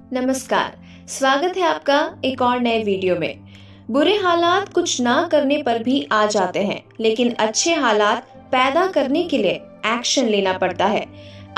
नमस्कार, स्वागत है आपका एक और नए वीडियो में। बुरे हालात कुछ ना करने पर भी आ जाते हैं, लेकिन अच्छे हालात पैदा करने के लिए एक्शन लेना पड़ता है।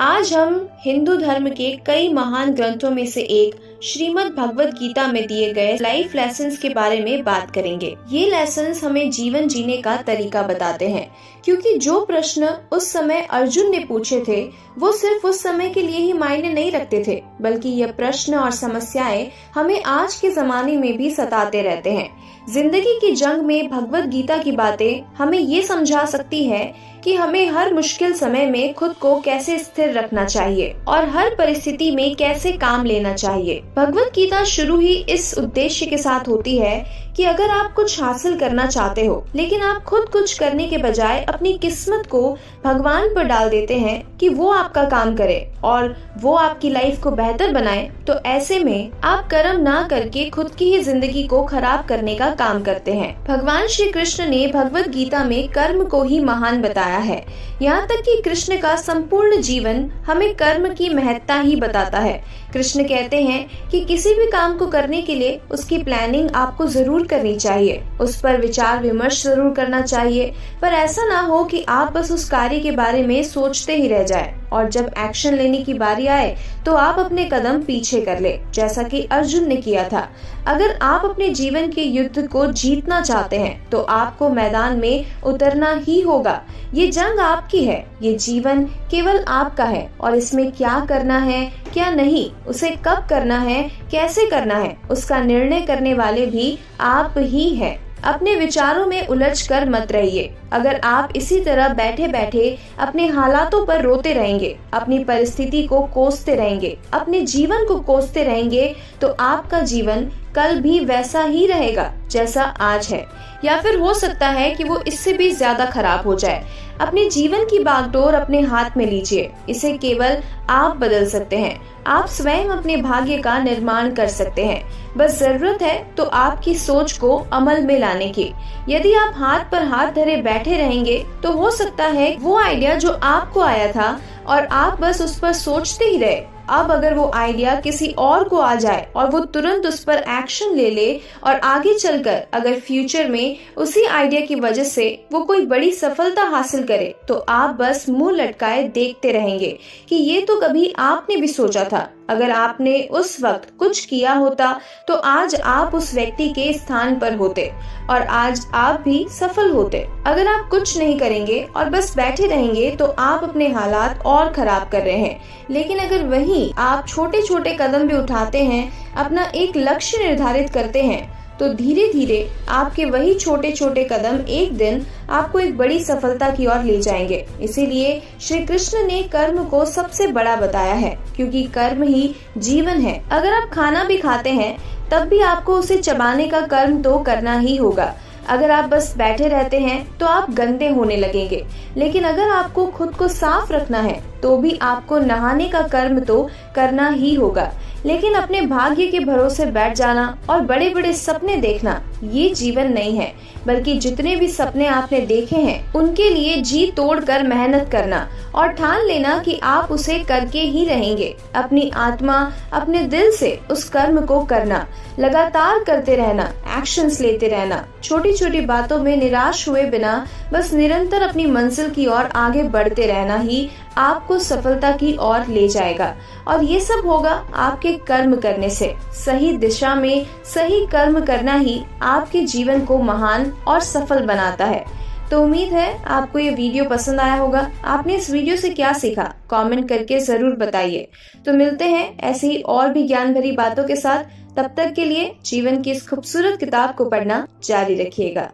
आज हम हिंदू धर्म के कई महान ग्रंथों में से एक श्रीमद् भगवत गीता में दिए गए लाइफ लेसन्स के बारे में बात करेंगे। ये लेसन्स हमें जीवन जीने का तरीका बताते हैं, क्योंकि जो प्रश्न उस समय अर्जुन ने पूछे थे वो सिर्फ उस समय के लिए ही मायने नहीं रखते थे, बल्कि ये प्रश्न और समस्याएं हमें आज के जमाने में भी सताते रहते हैं। जिंदगी की जंग में भगवत गीता की बातें हमें ये समझा सकती है कि हमें हर मुश्किल समय में खुद को कैसे स्थिर रखना चाहिए और हर परिस्थिति में कैसे काम लेना चाहिए। भगवत गीता शुरू ही इस उद्देश्य के साथ होती है कि अगर आप कुछ हासिल करना चाहते हो, लेकिन आप खुद कुछ करने के बजाय अपनी किस्मत को भगवान पर डाल देते हैं कि वो आपका काम करे और वो आपकी लाइफ को बेहतर बनाए, तो ऐसे में आप कर्म ना करके खुद की ही जिंदगी को खराब करने का काम करते हैं। भगवान श्री कृष्ण ने भगवत गीता में कर्म को ही महान बताया है। यहाँ तक कि कृष्ण का संपूर्ण जीवन हमें कर्म की महत्ता ही बताता है। कृष्ण कहते हैं कि किसी भी काम को करने के लिए उसकी प्लानिंग आपको जरूर करनी चाहिए, उस पर विचार विमर्श जरूर करना चाहिए, पर ऐसा ना हो कि आप बस उस कार्य के बारे में सोचते ही रह जाए और जब एक्शन लेने की बारी आए तो आप अपने कदम पीछे कर ले, जैसा कि अर्जुन ने किया था। अगर आप अपने जीवन के युद्ध को जीतना चाहते हैं तो आपको मैदान में उतरना ही होगा। ये जंग आपकी है, ये जीवन केवल आपका है और इसमें क्या करना है क्या नहीं, उसे कब करना है कैसे करना है, उसका निर्णय करने वाले भी आप ही हैं। अपने विचारों में उलझ कर मत रहिए। अगर आप इसी तरह बैठे बैठे अपने हालातों पर रोते रहेंगे, अपनी परिस्थिति को कोसते रहेंगे, अपने जीवन को कोसते रहेंगे, तो आपका जीवन कल भी वैसा ही रहेगा जैसा आज है, या फिर हो सकता है कि वो इससे भी ज्यादा खराब हो जाए। अपने जीवन की बागडोर अपने हाथ में लीजिए, इसे केवल आप बदल सकते हैं। आप स्वयं अपने भाग्य का निर्माण कर सकते हैं, बस जरूरत है तो आपकी सोच को अमल में लाने की। यदि आप हाथ पर हाथ धरे बैठे रहेंगे तो हो सकता है वो आइडिया जो आपको आया था और आप बस उस पर सोचते ही रहे, अब अगर वो आइडिया किसी और को आ जाए और वो तुरंत उस पर एक्शन ले ले और आगे चलकर अगर फ्यूचर में उसी आइडिया की वजह से वो कोई बड़ी सफलता हासिल करे, तो आप बस मुंह लटकाए देखते रहेंगे कि ये तो कभी आपने भी सोचा था। अगर आपने उस वक्त कुछ किया होता तो आज आप उस व्यक्ति के स्थान पर होते और आज आप भी सफल होते। अगर आप कुछ नहीं करेंगे और बस बैठे रहेंगे तो आप अपने हालात और खराब कर रहे हैं। लेकिन अगर वहीं आप छोटे छोटे कदम भी उठाते हैं, अपना एक लक्ष्य निर्धारित करते हैं, तो धीरे धीरे आपके वही छोटे छोटे कदम एक दिन आपको एक बड़ी सफलता की ओर ले जाएंगे। इसीलिए श्री कृष्ण ने कर्म को सबसे बड़ा बताया है, क्योंकि कर्म ही जीवन है। अगर आप खाना भी खाते हैं तब भी आपको उसे चबाने का कर्म तो करना ही होगा। अगर आप बस बैठे रहते हैं तो आप गंदे होने लगेंगे, लेकिन अगर आपको खुद को साफ रखना है तो भी आपको नहाने का कर्म तो करना ही होगा। लेकिन अपने भाग्य के भरोसे बैठ जाना और बड़े बड़े सपने देखना ये जीवन नहीं है, बल्कि जितने भी सपने आपने देखे हैं उनके लिए जी तोड़कर मेहनत करना और ठान लेना कि आप उसे करके ही रहेंगे। अपनी आत्मा अपने दिल से उस कर्म को करना, लगातार करते रहना, एक्शंस लेते रहना, छोटी छोटी बातों में निराश हुए बिना बस निरंतर अपनी मंजिल की ओर आगे बढ़ते रहना ही आपको सफलता की ओर ले जाएगा। और ये सब होगा आपके कर्म करने से। सही दिशा में सही कर्म करना ही आपके जीवन को महान और सफल बनाता है। तो उम्मीद है आपको ये वीडियो पसंद आया होगा। आपने इस वीडियो से क्या सीखा कमेंट करके जरूर बताइए। तो मिलते हैं ऐसे ही और भी ज्ञान भरी बातों के साथ। तब तक के लिए जीवन की इस खूबसूरत किताब को पढ़ना जारी रखिएगा।